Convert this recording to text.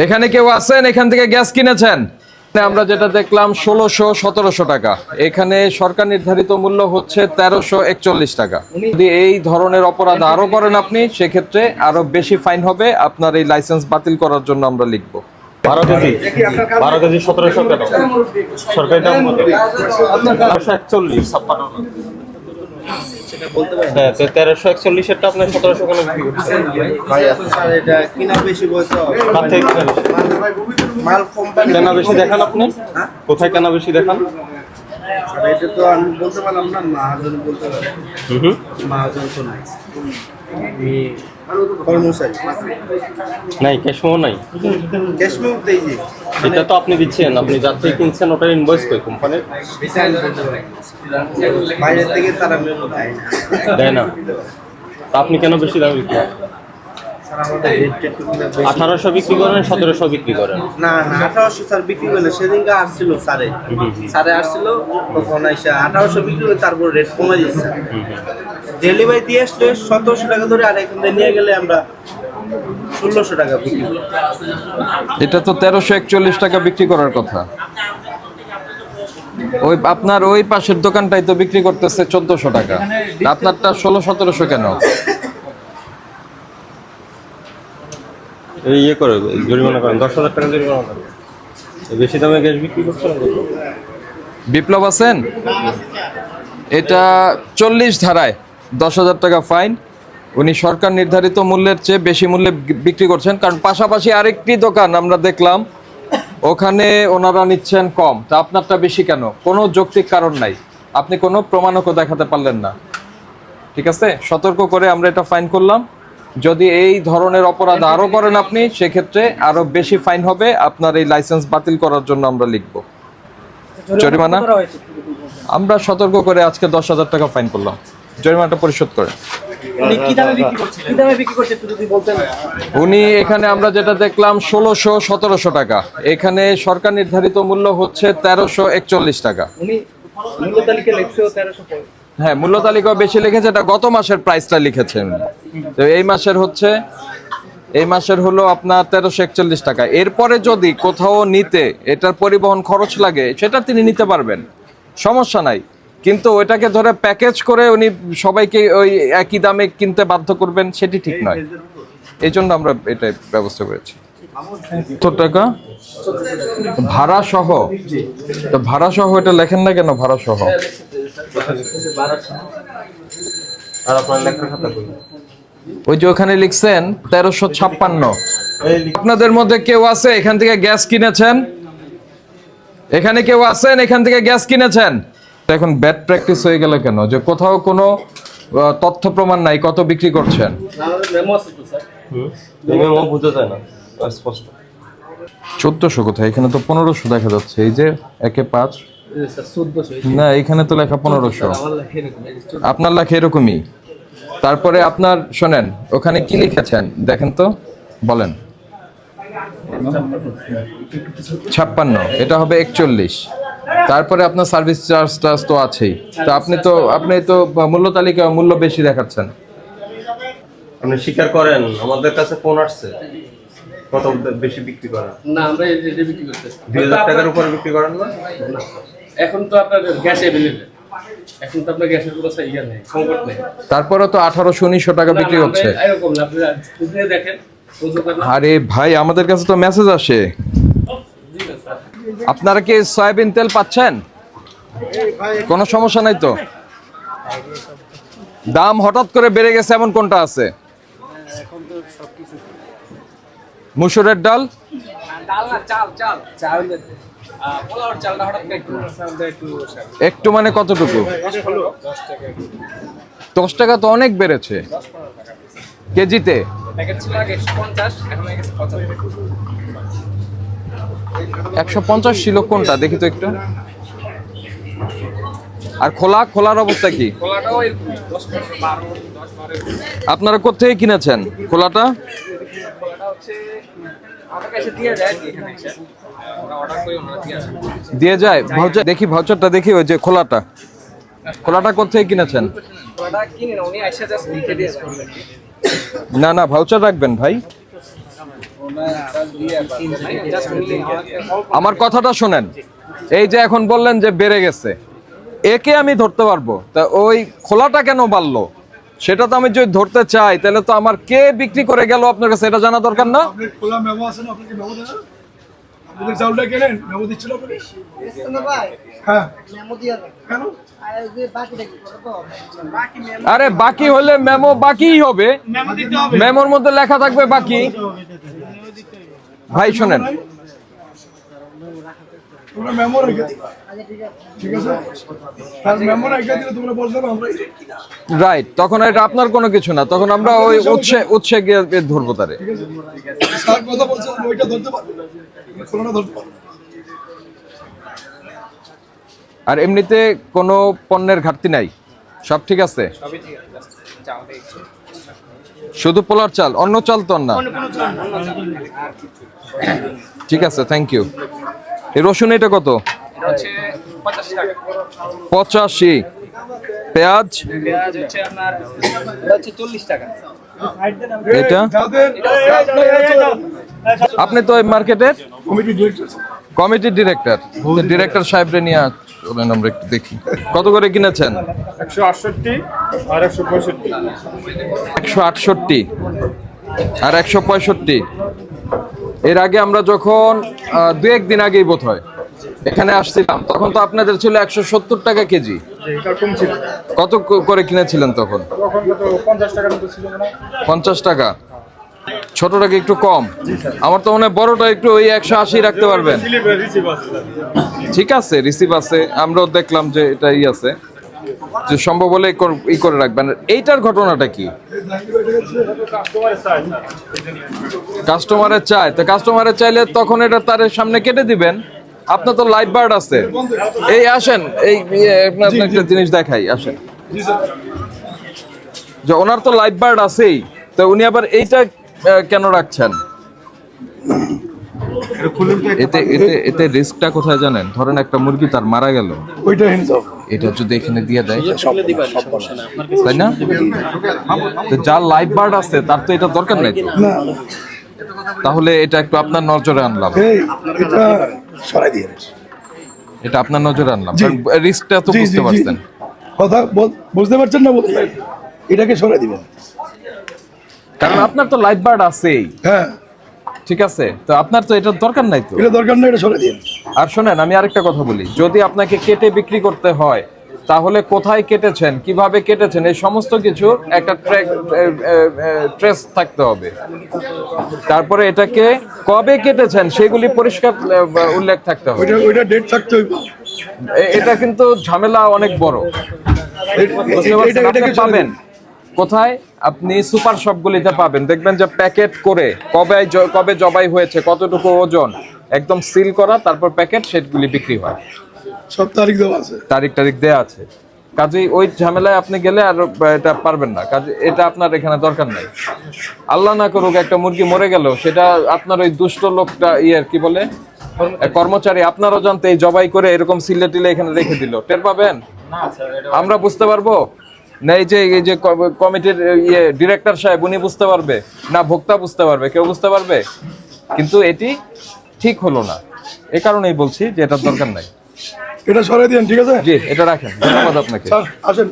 এখানে কেউ আছেন এখান থেকে গ্যাস কিনেছেন? আমরা যেটা দেখলাম 1600-1700 টাকা, এখানে সরকার নির্ধারিত মূল্য হচ্ছে 1341 টাকা। যদি এই ধরনের অপরাধ আরো করেন আপনি, সেক্ষেত্রে আরো বেশি ফাইন হবে। আপনার এই লাইসেন্স বাতিল করার জন্য আমরা লিখবো। 12 কেজি 1700 টাকা সরকারি দাম কত? 1341 হ্যাঁ, তো 1341 এরটা আপনার 1700 কেন বিক্রি করছেন? ভাই স্যার এটা কিনা বেশি বলতে হবে। কার থেকে কেনা বেশি? মাল কোম্পানি কেনা বেশি দেখান আপনি? কোথায় কেনা বেশি দেখান? স্যার এটা তো আমি বলতে পারলাম না, মহাজন বলতে পারি। মহাজন তো নাই, আমি কর্মচারী নাই, ক্যাশমো নাই। ক্যাশমেও দেই যে এটা তো আপনি দিচ্ছেন, আপনি যার থেকে কিনছেন ওটার ইনভয়েস কই কোম্পানির? বাইরের থেকে তারা মেমো দেয় না। দেয় না, তা আপনি কেন বেশি দাম বিক্রি করেন? স্যার আমাদের রেটটা একটু বেশি। 1800 বিক্রি করেন, 1700 বিক্রি করেন? না না 1800 স্যার বিক্রি করলে সেদিনকে আসছিল স্যারে আসছিল, তখন এসে 1800 বিক্রি করে তারপর রেট কমে দিচ্ছে। ডেলিভারি দিয়ে আসলে 1700 টাকা ধরে, আর এখান থেকে নিয়ে গেলে আমরা 1600 টাকা বিক্রি করি। এটা তো 1341 টাকা বিক্রি করার কথা। ওই আপনার ওই পাশের দোকানটাই তো বিক্রি করতেছে 1400 টাকা, আপনারটা 1600-1700 কেন? এই ইয়ে করে জরিমানা করেন, 10,000 টাকা জরিমানা করেন। বেশি দামে গ্যাস বিক্রি করছেন। বিপ্লব আছেন? এটা 40 ধারায় 10,000 টাকা ফাইন। উনি সরকার নির্ধারিত মূল্যের চেয়ে বেশি মূল্যে বিক্রি করছেন, কারণ পাশাপাশি আরেকটি দোকান আমরা দেখলাম ওখানে ওনারা নিচ্ছেন কম, তা আপনারটা বেশি কেন? কোনো যৌক্তিক কারণ নাই, আপনি কোনো প্রমাণকও দেখাতে পারলেন না। ঠিক আছে, সতর্ক করে আমরা এটা ফাইন করলাম। যদি এই ধরনের অপরাধ আরো করেন আপনি, সেক্ষেত্রে আরো বেশি ফাইন হবে। আপনার এই লাইসেন্স বাতিল করার জন্য আমরা লিখবো জরিমানা। আমরা সতর্ক করে আজকে 10,000 টাকা ফাইন করলাম, জরিমানাটা পরিশোধ করেন। উনি এখানে আমরা যেটা দেখলাম 1600-1700 টাকা, এখানে সরকার নির্ধারিত মূল্য হচ্ছে 1341 টাকা। হ্যাঁ, মূল্য তালিকাও বেশি লিখেছে, এটা গত মাসের প্রাইসটা লিখেছেন। তো এই মাসের হলো আপনার 1341 টাকা। এরপরে যদি কোথাও নিতে এটার পরিবহন খরচ লাগে, সেটা তিনি নিতে পারবেন, সমস্যা নাই। কিন্তু ওইটাকে ধরে প্যাকেজ করে উনি সবাইকে ওই একই দামে কিনতে বাধ্য করবেন, সেটি ঠিক নয়। এই জন্য আমরা এটা ব্যবস্থা করেছি। 70 টাকা ভাড়া সহ, তো ভাড়া সহ এটা লেখেন না কেন? ভাড়া সহ আর আপনার লেখার খাতা কই? ওই যে ওখানে লিখছেন 1356। আপনাদের মধ্যে কেউ আছে এখান থেকে গ্যাস কিনেছেন? এখানে কেউ আছেন এখান থেকে গ্যাস কিনেছেন? এখন ব্যাড প্র্যাকটিস হয়ে গেল কেন, যে কোথাও কোনো তথ্য প্রমাণ নাই কত বিক্রি করছেন? মেমো বুঝতে যায় না স্পষ্ট। 1400 কোথায়? এখানে তো 1500 দেখা যাচ্ছে। এই যে 1-5 না, এখানে তো লেখা 1500। আপনার লেখা এরকমই। তারপরে আপনার শোনেন, ওখানে কি লিখেছেন দেখেন তো, বলেন। 56, এটা হবে 41। তারপরে আপনার সার্ভিস চার্জ তো আছেই। তো আপনি তো মূল্য তালিকা মূল্য বেশি দেখাচ্ছেন। আপনি স্বীকার করেন আমাদের কাছে ফোন আসছে কত বেশি বিক্রি করেন? না, আমরা এটা বিক্রি করতেছি 2000 টাকার উপরে বিক্রি করেন না? এখন তো আপনার গ্যাস অ্যাভেলেবল, এখন তো আপনার গ্যাসের কোনো ইয়া নেই, সংকট নেই। তারপরে তো 1800-1900 টাকা বিক্রি হচ্ছে। এরকম না, আপনি খুঁজে দেখেন। আরে ভাই, আমাদের কাছে তো মেসেজ আসে। আপনারা কি সয়াবিন তেল পাচ্ছেন? কোনো সমস্যা নাই তো? দাম হঠাৎ করে বেড়ে গেছে এমন কোনটা আছে? মুসুরের ডাল, একটু মানে কতটুকু? 10 টাকা তো অনেক বেড়েছে কেজিতে। 150 ছিল কোনটা দেখি তো একটু। আর খোলার অবস্থা কি? আপনারা কোথেকে কিনেছেন খোলাটা? দিয়ে যায় ভাউচার, দেখি ভাউচারটা দেখি। ওই যে খোলাটা কোথেকে কিনেছেন? না ভাউচার রাখবেন ভাই। আমার কথাটা শোনেন, এই যে এখন বললেন যে বেড়ে গেছে, একে আমি ধরতে পারবো, তা ওই খোলাটা কেন বাড়লো সেটা তো আমি যদি ধরতে চাই, তাহলে তো আমার কে বিক্রি করে গেল আপনার কাছে এটা জানা দরকার না? আপনি খোলা মেমো আছে না, আপনাকে মেমো দেন না? আপনাদের চাউলটা কেনেন, মেমো দিচ্ছিল আপনাকে? হ্যাঁ। কেন? আরে বাকি হলে মেমো বাকিই হবে, মেমোর মধ্যে লেখা থাকবে বাকি। ভাই শোনেন, তোমরা মেমো রেখে দিবা, ঠিক আছে? আর মেমো রেখে দিলে তোমরা বলতে পারবে আমরা এই রেট কিনা, রাইট, তখন এটা আপনার কোনো কিছু না, তখন আমরা ওই উৎসে গিয়ে ধরবো তারে। ঠিক আছে? স্যার কথা বলছে আমি ওইটা ধরতে পারবো না, খোলাটা ধরতে পারবো না। আর এমনিতে কোনো পণ্যের ঘাটতি নাই, সব ঠিক আছে? শুধু পোলার চাল, অন্য চাল তো না? ঠিক আছে, থ্যাংক ইউ। এই রসুন এটা কত? 85। পেঁয়াজ এটা? যাদের আপনি তো এই মার্কেটের কমিটি ডিরেক্টর কমিটির ডিরেক্টর, ডিরেক্টর সাহেবরে নিয়ে চলেন আমরা একটু দেখি কত করে কিনেছেন। 168 আর 165। 168 আর 165। এর আগে আমরা যখন 2-1 দিন আগেই বোধ হয় এখানে আসছিলাম, তখন তো আপনাদের ছিল 170 টাকা কেজি। এটা কম ছিল, কত করে কিনেছিলেন তখন? তখন তো 50 টাকার মতো ছিল না? 50 টাকা। ছোটটাকে একটু কম, আমার তো মনে হয় বড়টা একটু ওই 180 রাখতে পারবেন। রিসিভ আছে ঠিক আছে, রিসিভ আছে, আমরাও দেখলাম যে এটাই আছে, যে সম্ভব হলে ই করে রাখবেন। এইটার ঘটনাটা কি? কাস্টমারের চাই কাস্টমারের চাই, তো কাস্টমারের চাইলে তখন এটা তার সামনে কেটে দিবেন। আপনার তো লাইট বার্ড আছে, এই আসেন, এই আপনার একটা জিনিস দেখাই, আসেন। যে ওনার তো লাইট বার্ড আছেই, তো উনি আবার এইটা কেন রাখছেন? এতে এতে এতে রিস্কটা কোথায় জানেন? ধরেন একটা মুরগি তার মারা গেল, ওইটা এনে যাও। এটা যদি এখানে দিয়ে দেয়, তাই না? তো যার লাইট বার্ড আছে তার তো এটা দরকার নাই তো। না, তাহলে এটা একটু আপনার নজরে আনলাম, এই এটা সরাই দিয়ে এটা আপনার নজরে আনলাম, জি। রিস্কটা তো বুঝতে পারছেন। কথা বুঝতে পারছেন না? বলতে এটাকে সরাই দিবেন। কারণ আপনার তো লাইট বার্ড আছেই, হ্যাঁ, ঠিক আছে, তো আপনার তো এটার দরকার নাই তো। এটা দরকার না, এটা সরাই দিন। আর শোনেন, আমি আরেকটা কথা বলি, যদি আপনাকে কেটে বিক্রি করতে হয়, তাহলে কোথায় কেটেছেন, কিভাবে কেটেছেন, এই সমস্ত কিছু একটা ট্রেস থাকতে হবে। তারপরে এটাকে কবে কেটেছেন সেগুলি পরিষ্কার উল্লেখ থাকতে হবে। ওইটা ডেট থাকতে হইব। এটা কিন্তু ঝামেলা অনেক বড়, বুঝতে পারছেন? আপনি পাবেন কোথায়? আপনি সুপার শপগুলিতে পাবেন, দেখবেন যে প্যাকেট করে কবে জবাই হয়েছে, কতটুকু ওজন, একদম সিল করা, তারপর প্যাকেট, সেগুলি বিক্রি হয়, সব তারিখ দেওয়া আছে। তারিখ দেয়া আছে। কাজেই ওই ঝামেলায় আপনি গেলে আর এটা পারবেন না, কাজে এটা আপনার এখানে দরকার নাই। আল্লাহ না করুক একটা মুরগি মরে গেল, সেটা আপনার ওই দুষ্ট লোকটা কি বলে কর্মচারী, আপনারও জানতে এই জবাই করে এরকম সিলে টিলে এখানে রেখে দিল, টের পাবেন? আমরা বুঝতে পারবো না? এই যে কমিটির ডিরেক্টর সাহেব, উনি বুঝতে পারবে না? ভোক্তা বুঝতে পারবে? কেউ বুঝতে পারবে? কিন্তু এটি ঠিক হলো না, এ কারণেই বলছি যে এটার দরকার নাই। এটা সরাই দিন, ঠিক আছে? জি, এটা রাখেন, ধন্যবাদ আপনাকে। স্যার আসেন।